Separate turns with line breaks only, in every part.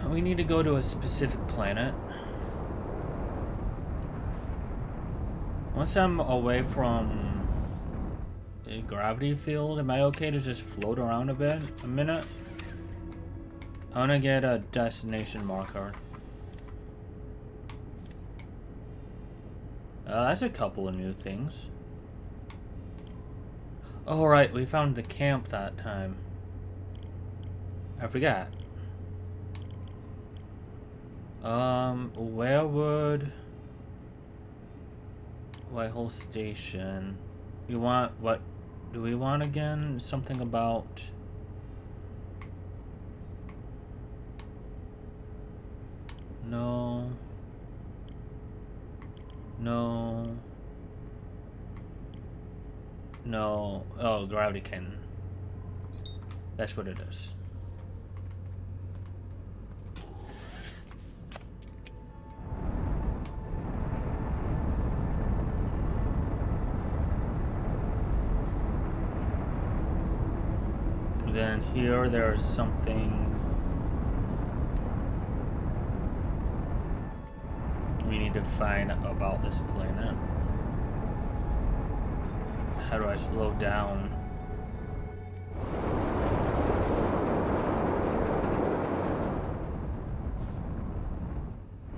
We need to go to a specific planet. Once I'm away from a gravity field, am I okay to just float around a minute? I want to get a destination marker. That's a couple of new things. Oh, right, we found the camp that time. I forgot. Where would Whitehall Station? We want, what do we want again? Something about no. Oh, gravity cannon. That's what it is. Then here there's something we need to find about this planet. How do I slow down?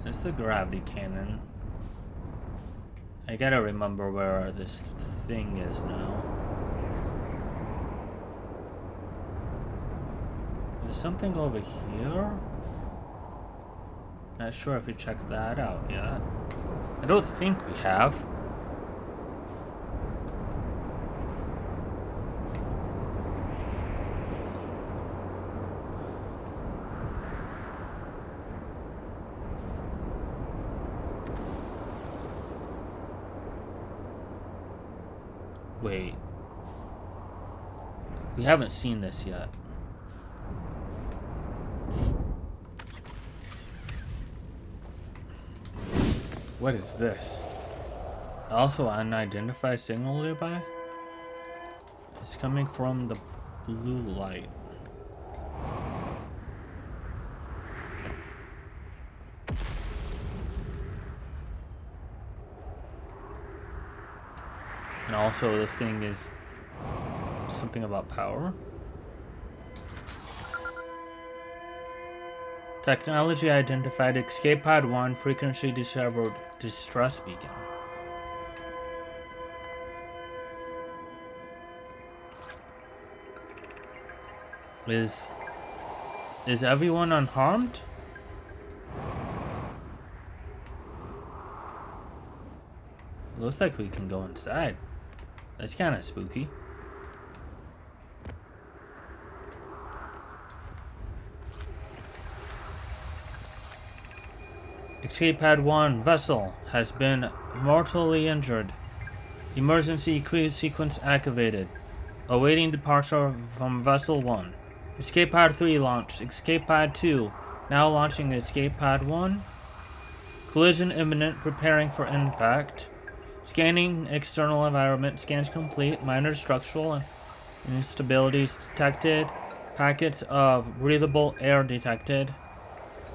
It's the gravity cannon. I gotta remember where this thing is now. There's something over here? Not sure if we checked that out yet. I don't think we have. Wait. We haven't seen this yet. What is this? Also, unidentified signal nearby? It's coming from the blue light. And also, this thing is something about power. Technology identified. Escape pod 1 frequency discovered distress beacon. Is everyone unharmed? Looks like we can go inside. That's kind of spooky. Escape Pad 1 vessel has been mortally injured. Emergency sequence activated. Awaiting departure from Vessel 1. Escape Pad 3 launched. Escape Pad 2 now launching Escape Pad 1. Collision imminent, preparing for impact. Scanning external environment. Scans complete. Minor structural instabilities detected. Packets of breathable air detected.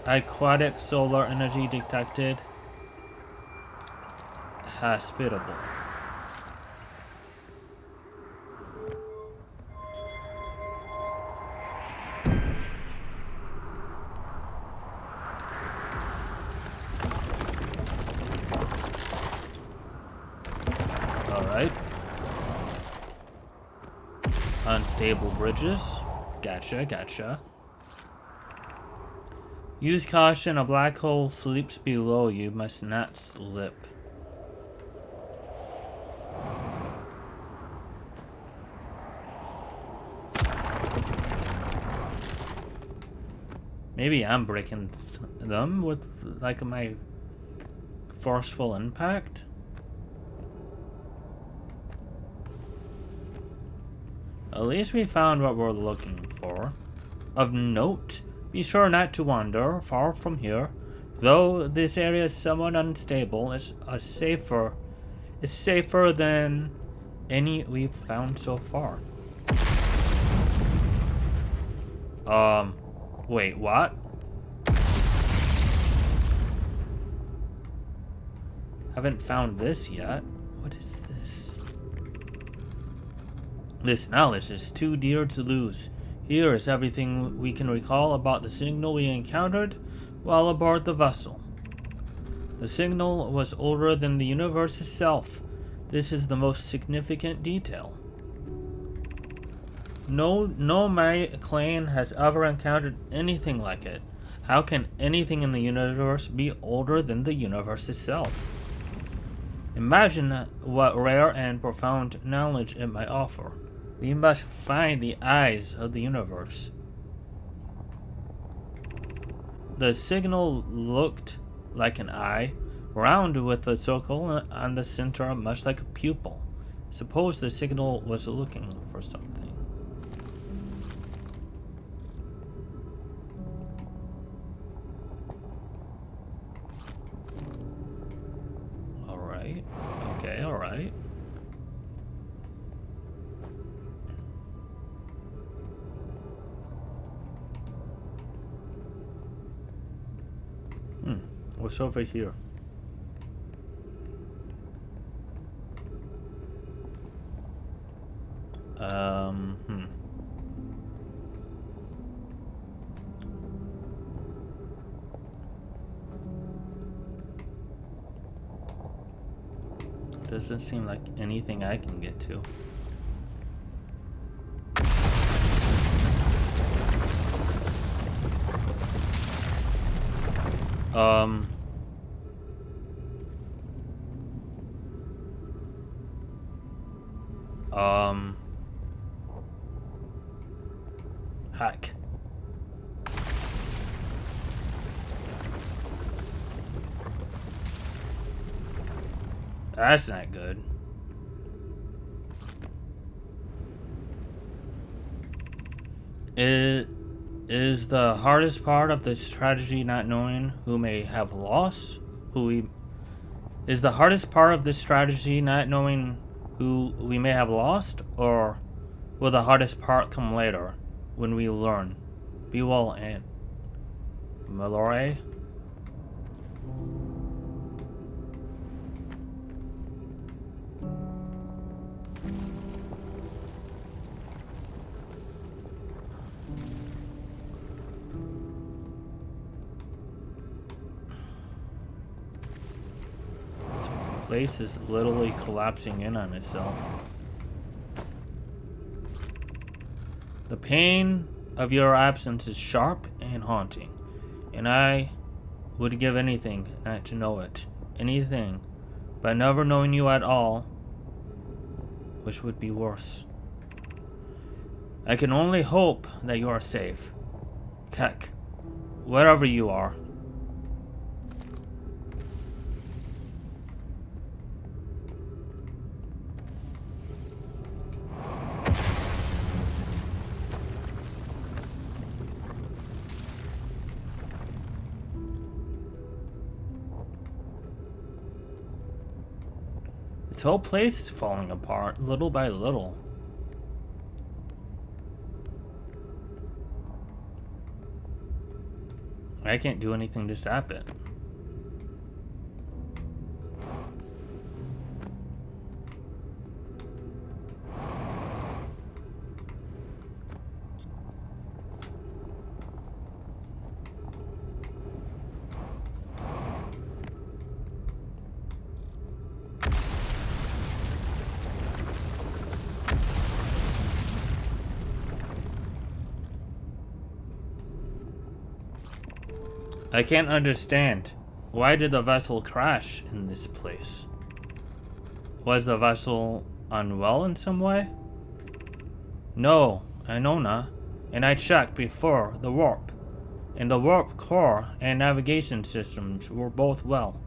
Aquatic solar energy detected. Hospitable. Alright. Unstable bridges. Gotcha. Use caution, a black hole sleeps below you, must not slip. Maybe I'm breaking them with like my forceful impact. At least we found what we're looking for. Of note, be sure not to wander far from here. Though this area is somewhat unstable, it's safer than any we've found so far. Wait, what? Haven't found this yet. What is this? This knowledge is too dear to lose. Here is everything we can recall about the signal we encountered while aboard the vessel. The signal was older than the universe itself. This is the most significant detail. No my clan has ever encountered anything like it. How can anything in the universe be older than the universe itself? Imagine what rare and profound knowledge it might offer. We must find the eyes of the universe. The signal looked like an eye, round with a circle on the center, much like a pupil. Suppose the signal was looking for something. Alright. Okay, alright. What's over here? Doesn't seem like anything I can get to. Heck. That's not good. Is the hardest part of this tragedy not knowing who may have lost? Is the hardest part of this strategy not knowing who we may have lost? Or will the hardest part come later when we learn? Be well, and Mallory. Place is literally collapsing in on itself. The pain of your absence is sharp and haunting, and I would give anything not to know it. Anything, but never knowing you at all, which would be worse. I can only hope that you are safe. Keck, wherever you are. This whole place is falling apart, little by little. I can't do anything to stop it. I can't understand. Why did the vessel crash in this place? Was the vessel unwell in some way? No, I know not. And I checked before the warp. And the warp core and navigation systems were both well.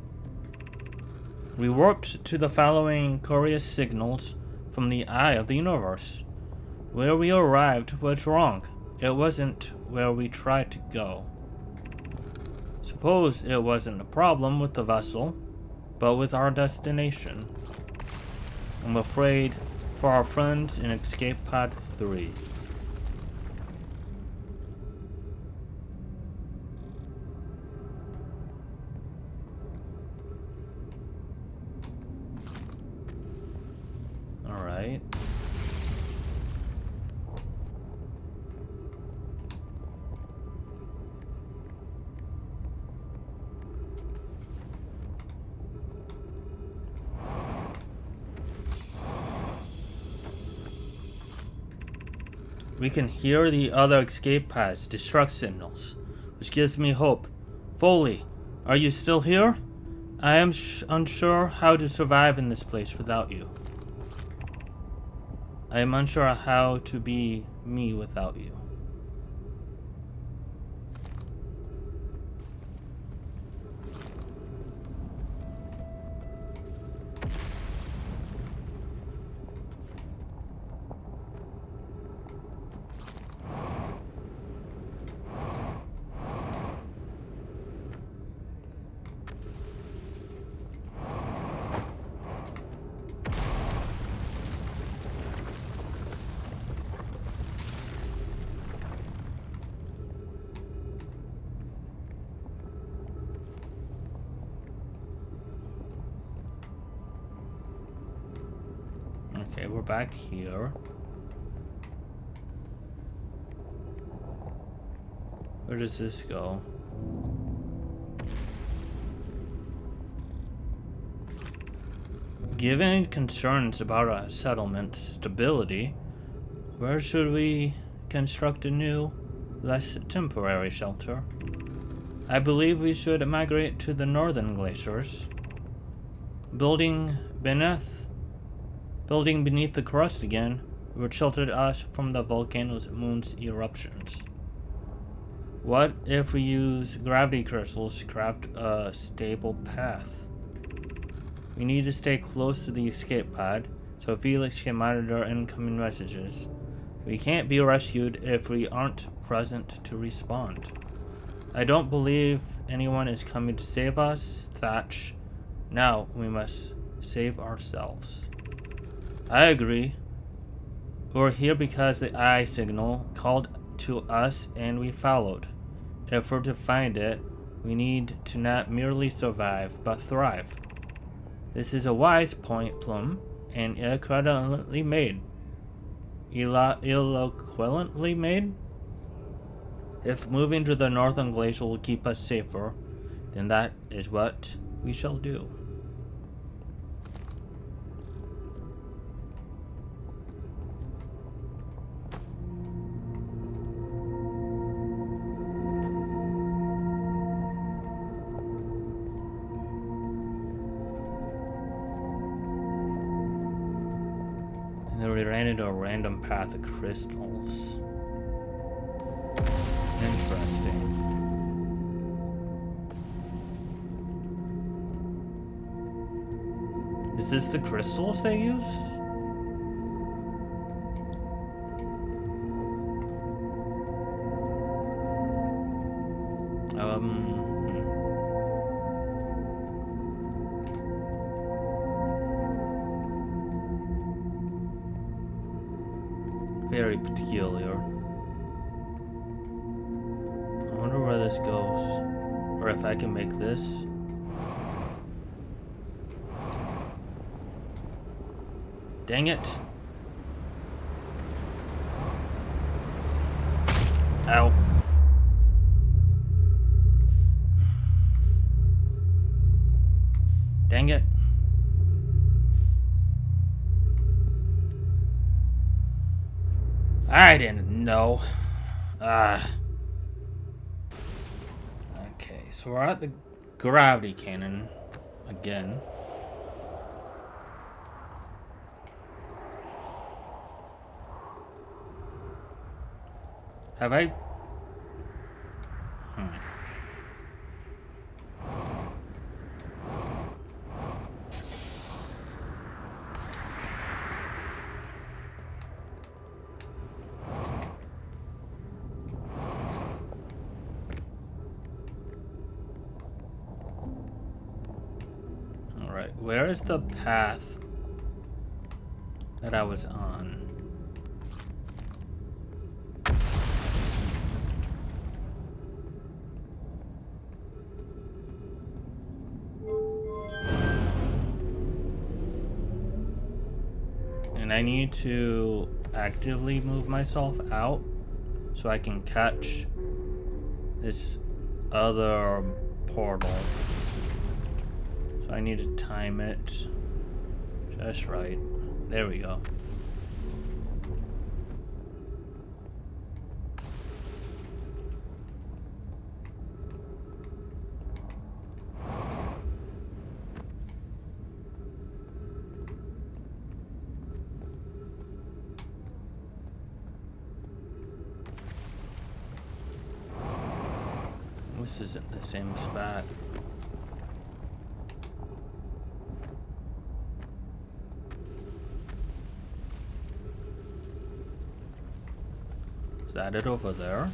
We warped to the following curious signals from the eye of the universe. Where we arrived was wrong. It wasn't where we tried to go. Suppose it wasn't a problem with the vessel, but with our destination. I'm afraid for our friends in Escape Pod 3. We can hear the other escape pads' distress signals, which gives me hope. Foley, are you still here? I am unsure how to survive in this place without you. I am unsure how to be me without you. Okay, we're back here. Where does this go? Given concerns about our settlement's stability, where should we construct a new, less temporary shelter? I believe we should migrate to the northern glaciers. Building beneath the crust again would shelter us from the volcano's moon's eruptions. What if we use gravity crystals to craft a stable path? We need to stay close to the escape pod so Felix can monitor incoming messages. We can't be rescued if we aren't present to respond. I don't believe anyone is coming to save us, Thatch. Now we must save ourselves. I agree. We're here because the eye signal called to us and we followed. If we're to find it, we need to not merely survive, but thrive. This is a wise point, Plum, and eloquently made. Eloquently made? If moving to the northern glacier will keep us safer, then that is what we shall do. And then we ran into a random path of crystals. Interesting. Is this the crystals they use? Very peculiar. I wonder where this goes. Or if I can make this. Dang it. Ow. Dang it. I didn't know. Okay, so we're at the gravity cannon again. Have I? Alright, where is the path that I was on? And I need to actively move myself out so I can catch this other portal. So I need to time it just right. There we go. This isn't the same spot. Is that it over there?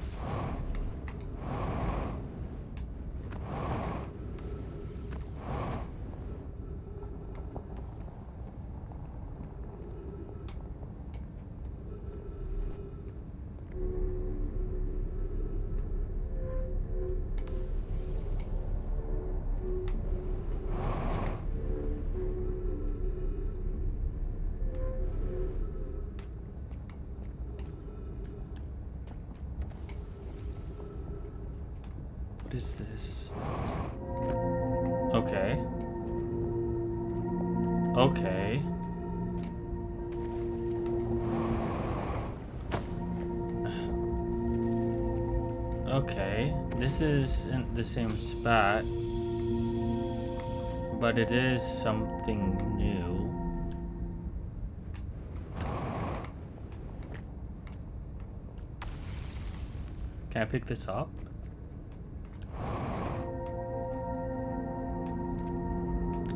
What is this? Okay. Okay. Okay. This isn't the same spot, but it is something new. Can I pick this up?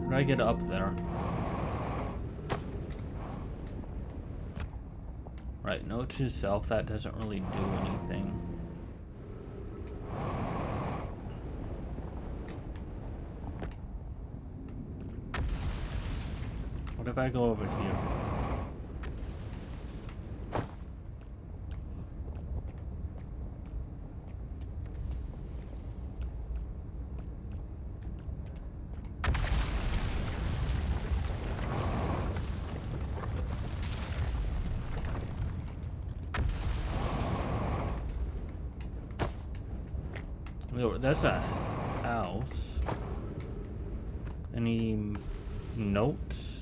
How do I get up there? Right, note to self, that doesn't really do anything. What if I go over here? That's a house. Any notes?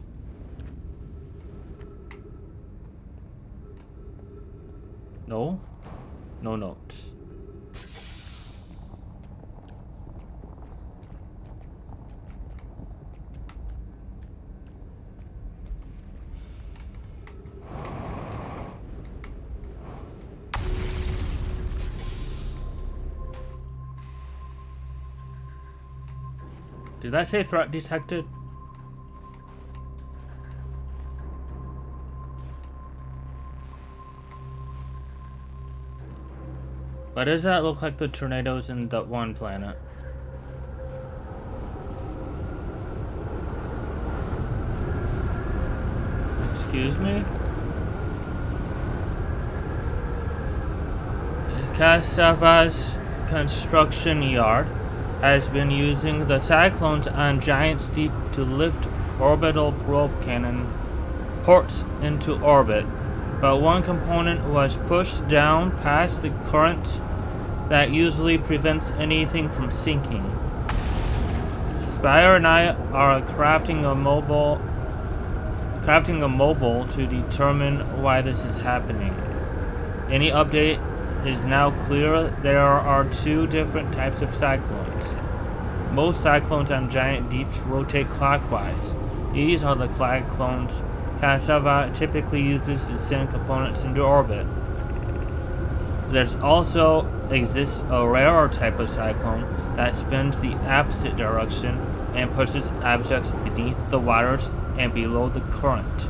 No? No notes. Did that say threat detected? Why does that look like the tornadoes in that one planet? Excuse me? Cassava's construction yard has been using the cyclones on Giant's Deep to lift orbital probe cannon ports into orbit, but one component was pushed down past the current that usually prevents anything from sinking. Spire and I are crafting a mobile to determine why this is happening. Any update is now clear. There are two different types of cyclones. Most cyclones on Giant Deeps rotate clockwise. These are the cyclones Cassava typically uses to send components into orbit. There's also exists a rarer type of cyclone that spins the opposite direction and pushes objects beneath the waters and below the current.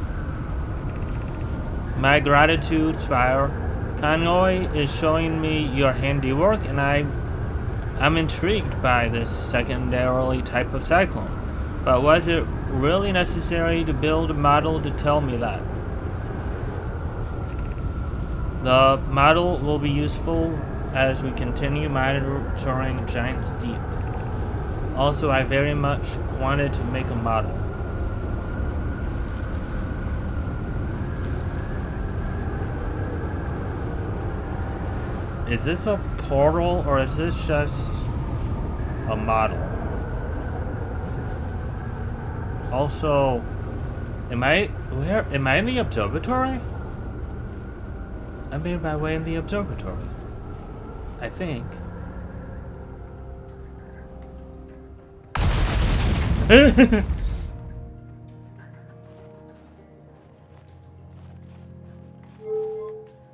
My gratitude, Spire. Conroy is showing me your handiwork, and I'm intrigued by this secondarily type of cyclone. But was it really necessary to build a model to tell me that? The model will be useful as we continue monitoring Giant's Deep. Also, I very much wanted to make a model. Is this a portal or is this just a model? Also, am I in the observatory? I made my way in the observatory, I think.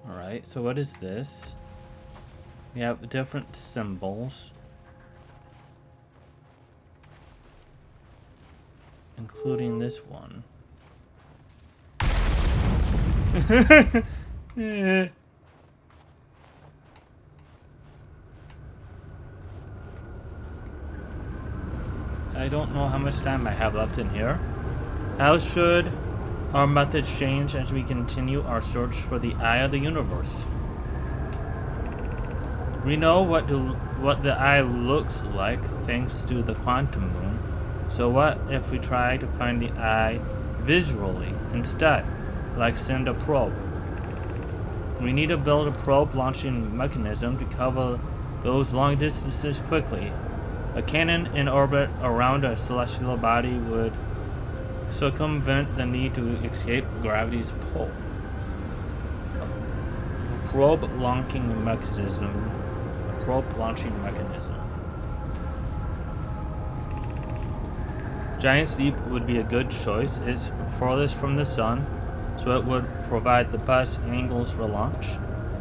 Alright, so what is this? We have different symbols. including this one. I don't know how much time I have left in here. How should our methods change as we continue our search for the eye of the universe? We know what the eye looks like thanks to the quantum moon. So what if we try to find the eye visually instead, like send a probe? We need to build a probe launching mechanism to cover those long distances quickly. A cannon in orbit around a celestial body would circumvent the need to escape gravity's pull. A probe launching mechanism. Giant's Deep would be a good choice. It's farthest from the sun, so it would provide the best angles for launch,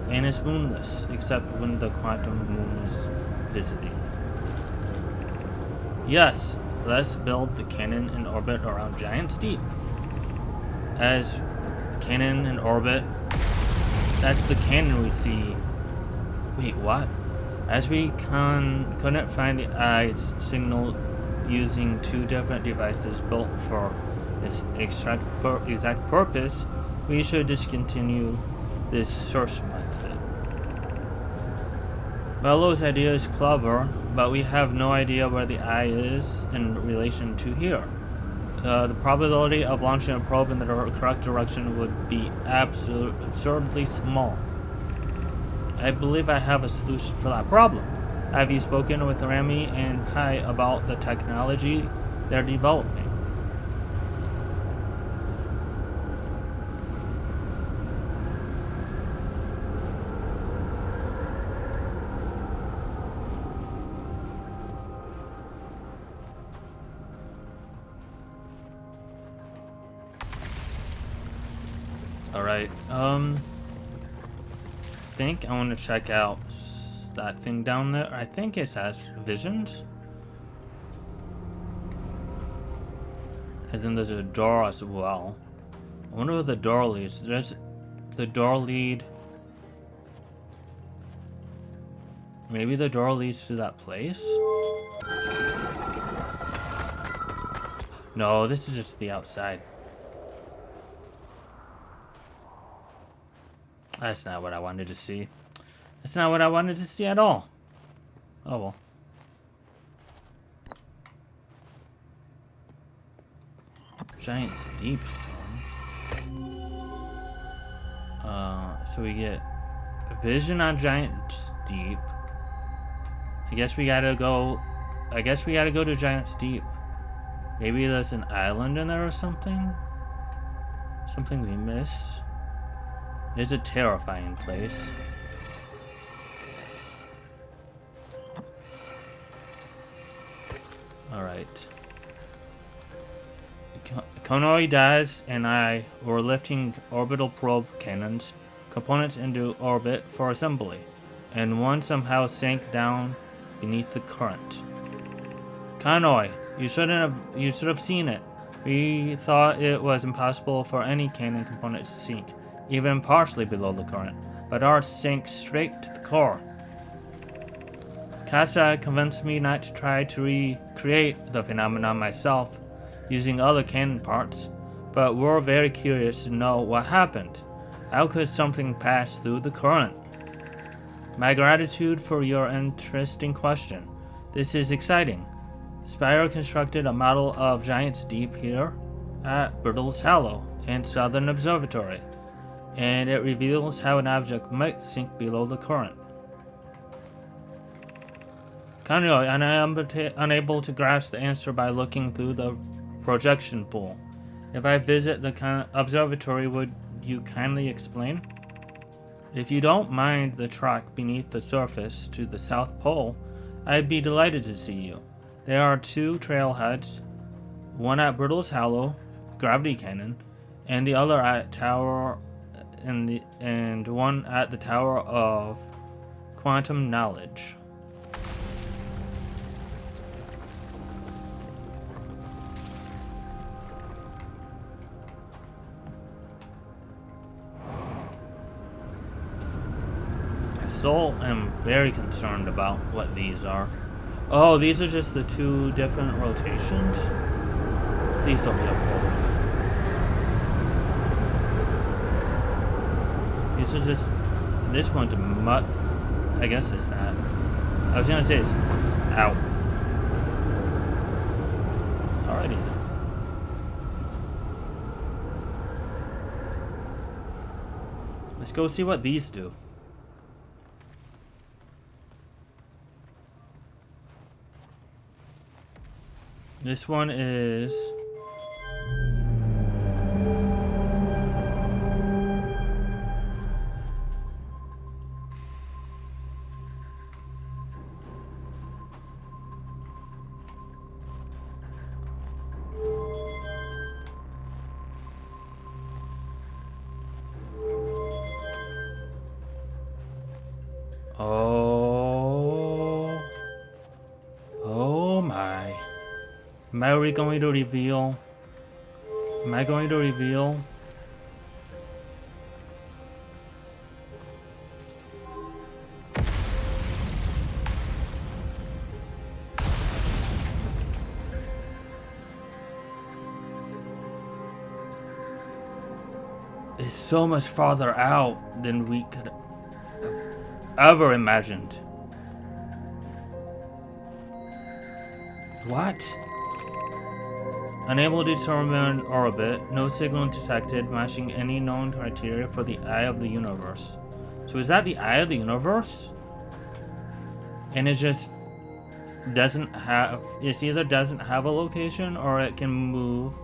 and it's moonless, except when the quantum moon is visiting. Yes, let's build the cannon in orbit around Giant's Deep. As cannon in orbit, that's the cannon we see. Wait, what? As we couldn't find the eye's signal using two different devices built for this exact purpose, we should discontinue this search method. Mello's idea is clever, but we have no idea where the eye is in relation to here. The probability of launching a probe in the correct direction would be absurdly small. I believe I have a solution for that problem. Have you spoken with Rami and Pai about the technology they're developing? Alright, I think I want to check out that thing down there. I think it has visions. And then there's a door as well. I wonder where the door leads. There's the door lead. Maybe the door leads to that place? No, this is just the outside. That's not what I wanted to see. That's not what I wanted to see at all. Oh well. Giant's Deep Stone. So we get a vision on Giant's Deep. I guess we gotta go to Giant's Deep. Maybe there's an island in there or something? Something we missed. It's a terrifying place. Alright. Konoi, Daz, and I were lifting orbital probe cannons components into orbit for assembly, and one somehow sank down beneath the current. Konoi, you should have seen it. We thought it was impossible for any cannon component to sink, even partially below the current, but ours sank straight to the core. Casa convinced me not to try to recreate the phenomenon myself using other cannon parts, but we're very curious to know what happened. How could something pass through the current? My gratitude for your interesting question. This is exciting. Spire constructed a model of Giant's Deep here at Brittle's Hollow and Southern Observatory, and it reveals how an object might sink below the current. Kanyo, and I am unable to grasp the answer by looking through the projection pool. If I visit the observatory, would you kindly explain? If you don't mind the track beneath the surface to the South Pole, I'd be delighted to see you. There are two trailheads, one at Brittle's Hollow, Gravity Canyon, and the other at Tower and one at the Tower of Quantum Knowledge. still am very concerned about what these are. Oh, these are just the 2 different rotations? Please don't be a pole. These are just... This one's mud. I guess it's that. I was gonna say it's... Ow. Alrighty. Let's go see what these do. This one is... Oh my. Am I really going to reveal? Am I going to reveal? It's so much farther out than we could have ever imagined. What? Unable to determine orbit, no signal detected matching any known criteria for the eye of the universe. So is that the eye of the universe? And it just doesn't have, it either doesn't have a location or it can move,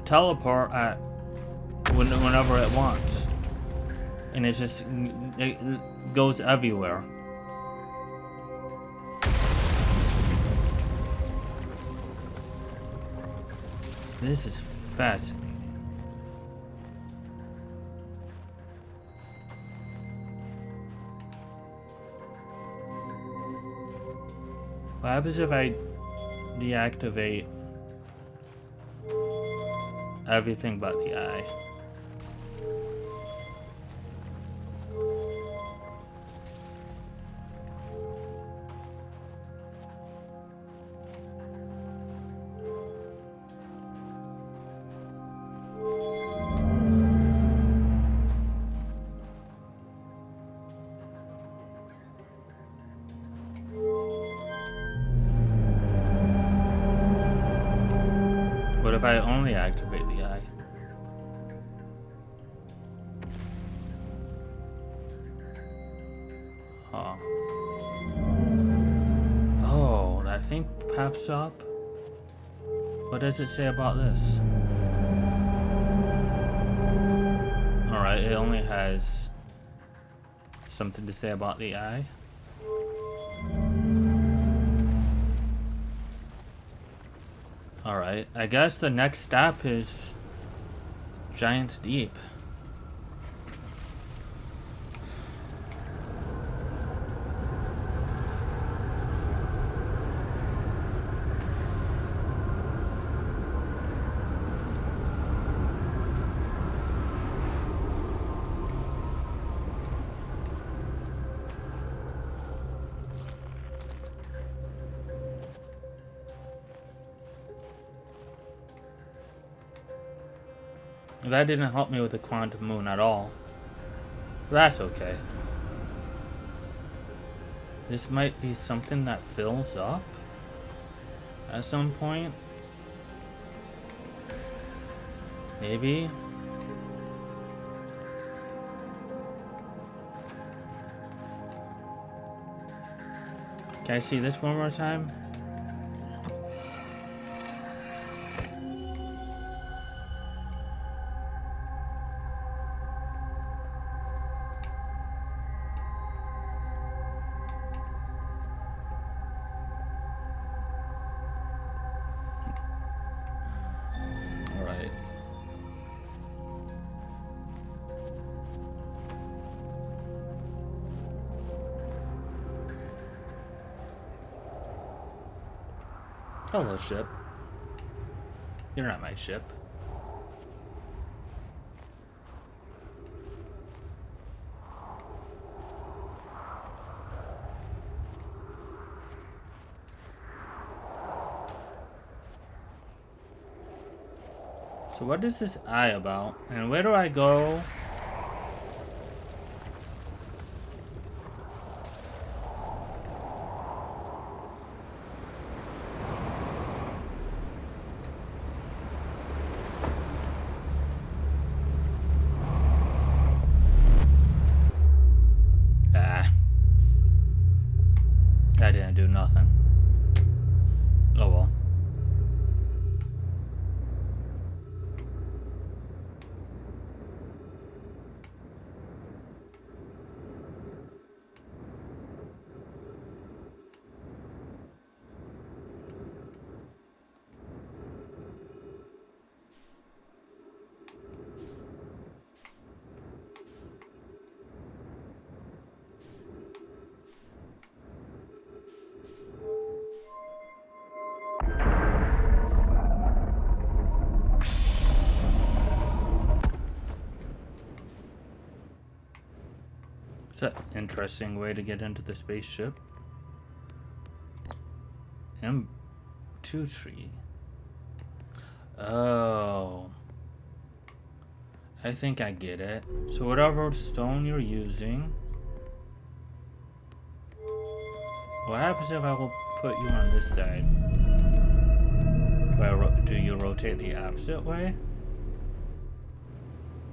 teleport at whenever it wants. And it just, it goes everywhere. This is fascinating. What happens if I deactivate everything but the eye? What if I only activate the eye? Huh. Oh, that thing pops up? What does it say about this? Alright, it only has something to say about the eye. Alright, I guess the next step is Giant's Deep. That didn't help me with the quantum moon at all. But that's okay. This might be something that fills up at some point. Maybe. Can I see this one more time? Hello, ship. You're not my ship. So what is this eye about? And where do I go? That didn't do nothing. Oh well. It's an interesting way to get into the spaceship. M2 tree. Oh. I think I get it. So whatever stone you're using. What happens if I will put you on this side? Do you rotate the opposite way?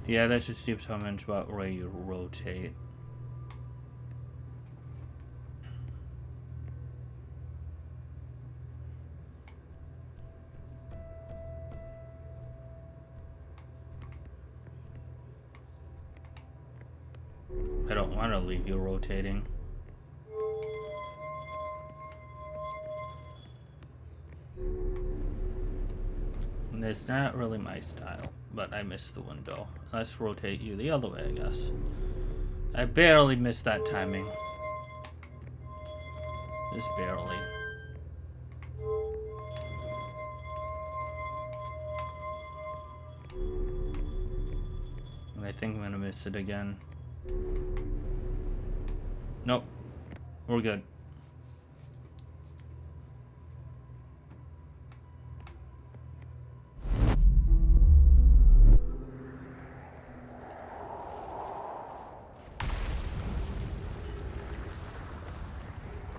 Yeah, that just determines what way you rotate. I don't want to leave you rotating. And it's not really my style, but I missed the window. Let's rotate you the other way, I guess. I barely missed that timing. Just barely. And I think I'm gonna miss it again. Nope. We're good.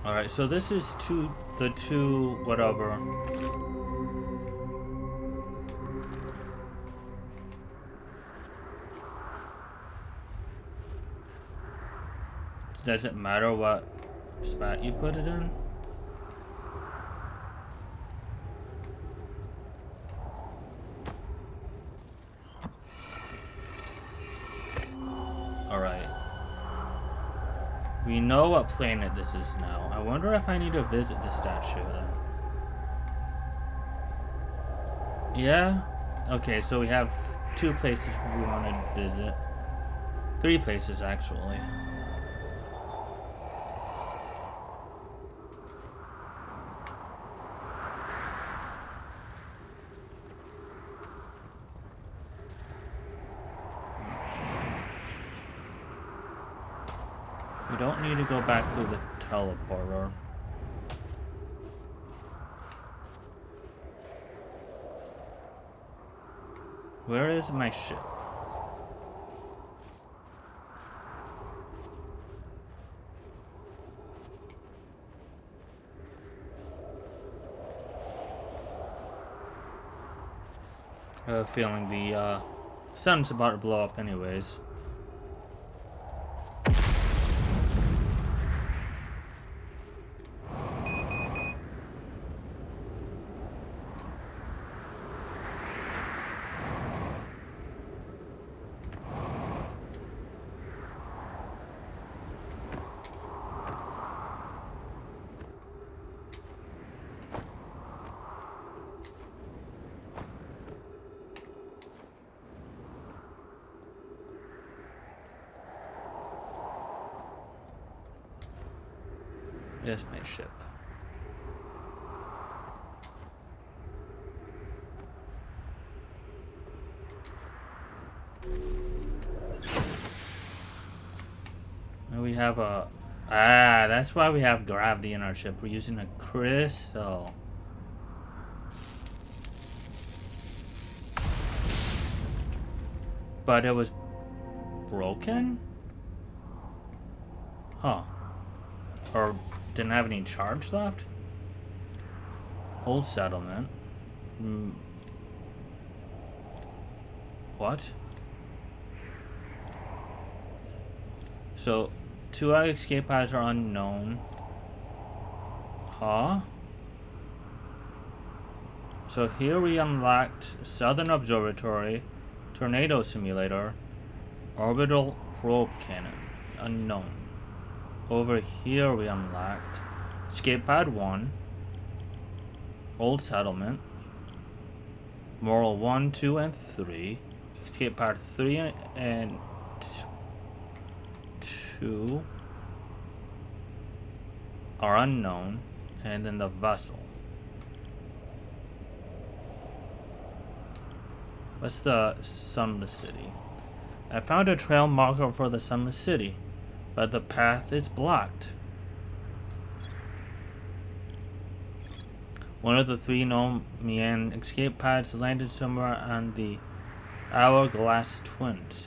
Alright, so this is the two whatever. Does it matter what spot you put it in? Alright. We know what planet this is now. I wonder if I need to visit the statue then. Yeah? Okay, so we have 2 places we want to visit. 3 places actually. We don't need to go back through the teleporter. Where is my ship? I have a feeling the sun's about to blow up anyways. There's my ship. And we have a... that's why we have gravity in our ship. We're using a crystal. but it was broken? Huh. Or didn't have any charge left? Old settlement. What? So, 2 escape paths are unknown. Huh? So here we unlocked Southern Observatory, Tornado Simulator, Orbital Probe Cannon, unknown. Over here we unlocked Escape Pad 1, Old Settlement, Moral 1, 2, and 3, Escape Pad 3 and 2 are unknown, and then the vessel. What's the Sunless City? I found a trail marker for the Sunless City, but the path is blocked. One of the 3 Nomian escape pads landed somewhere on the Hourglass Twins.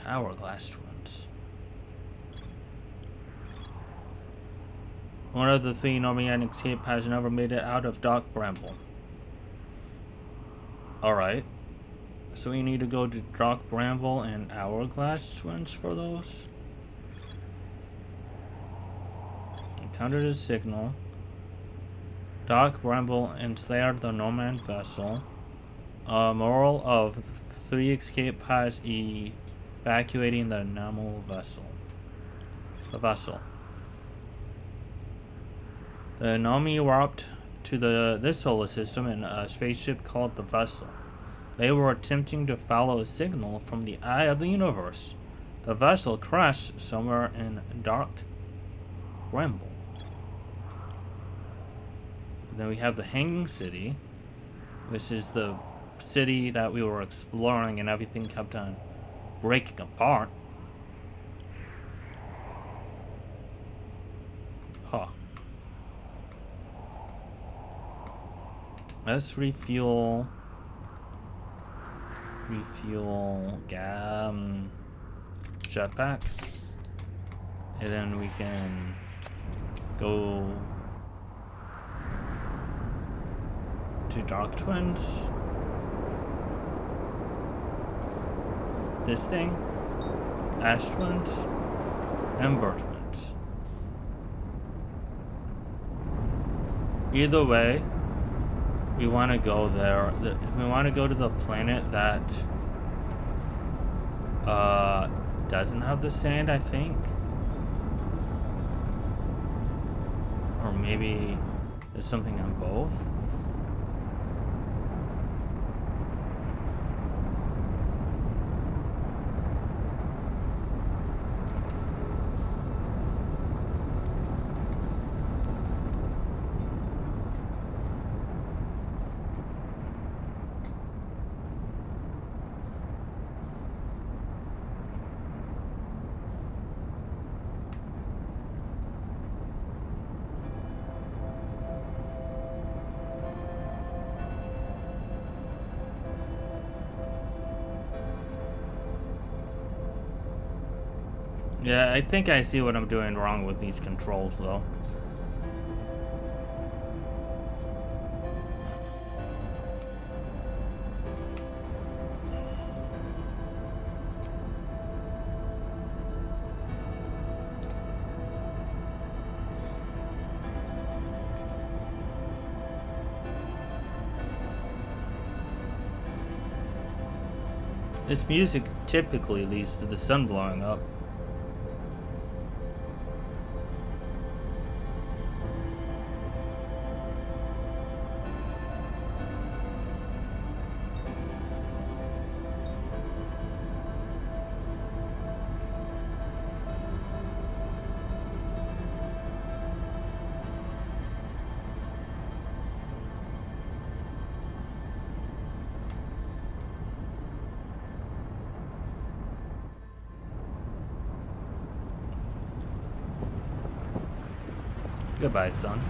One of the 3 Nomian escape pads never made it out of Dock Bramble. Alright. So we need to go to Dock Bramble and Hourglass Twins for those. Encountered a signal. Dock Bramble ensnared the Nomian vessel. Moral of 3 escape pods evacuating the Namu vessel. The Nami warped to this solar system in a spaceship called the Vessel. They were attempting to follow a signal from the eye of the universe. The vessel crashed somewhere in Dock Bramble. Then we have the Hanging City, which is the city that we were exploring and everything kept on breaking apart. Huh. Let's refuel jetpack, and then we can go to Dark Twins. This thing, Ash Twins, Ember Twins. Either way, we want to go there. We want to go to the planet that doesn't have the sand, I think. Or maybe there's something on both. Yeah, I think I see what I'm doing wrong with these controls, though. This music typically leads to the sun blowing up. Goodbye, son.